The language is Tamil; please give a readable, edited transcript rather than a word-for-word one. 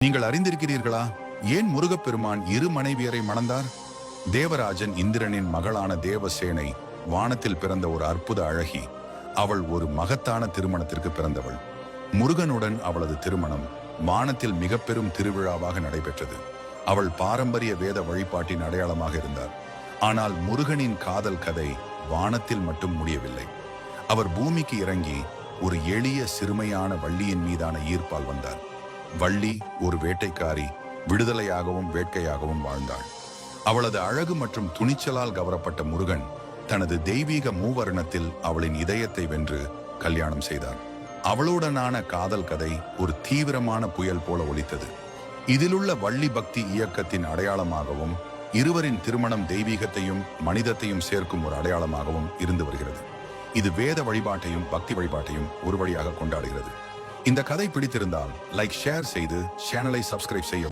நீங்கள் அறிந்திருக்கிறீர்களா? ஏன் முருகப்பெருமான் இரு மனைவியரை மணந்தார்? தேவராஜன் இந்திரனின் மகளான தேவசேனை வானத்தில் பிறந்த ஒரு அற்புத அழகி. அவள் ஒரு மகத்தான திருமணத்திற்கு பிறந்தவள். முருகனுடன் அவளது திருமணம் வானத்தில் மிக பெரும் திருவிழாவாக நடைபெற்றது. அவள் பாரம்பரிய வேத வழிபாட்டின் அடையாளமாக இருந்தார். ஆனால் முருகனின் காதல் கதை வானத்தில் மட்டும் முடியவில்லை. அவர் பூமிக்கு இறங்கி ஒரு எளிய சிறுமையான வள்ளியின் மீதான ஈர்ப்பால் வந்தார். வள்ளி ஒரு வேட்டைக்காரி, விடுதலையாகவும் வேட்கையாகவும் வாழ்ந்தாள். அவளது அழகு மற்றும் துணிச்சலால் கவரப்பட்ட முருகன் தனது தெய்வீக மூவர்ணத்தில் அவளின் இதயத்தை வென்று கல்யாணம் செய்தார். அவளுடனான காதல் கதை ஒரு தீவிரமான புயல் போல ஒலித்தது. இதிலுள்ள வள்ளி பக்தி இயக்கத்தின் அடையாளமாகவும், இருவரின் திருமணம் தெய்வீகத்தையும் மனிதத்தையும் சேர்க்கும் ஒரு அடையாளமாகவும் இருந்து வருகிறது. இது வேத வழிபாட்டையும் பக்தி வழிபாட்டையும் ஒரு வழியாக கொண்டாடுகிறது. இந்த கதை பிடித்திருந்தால் லைக் ஷேர் செய்து சேனலை சப்ஸ்கிரைப் செய்ய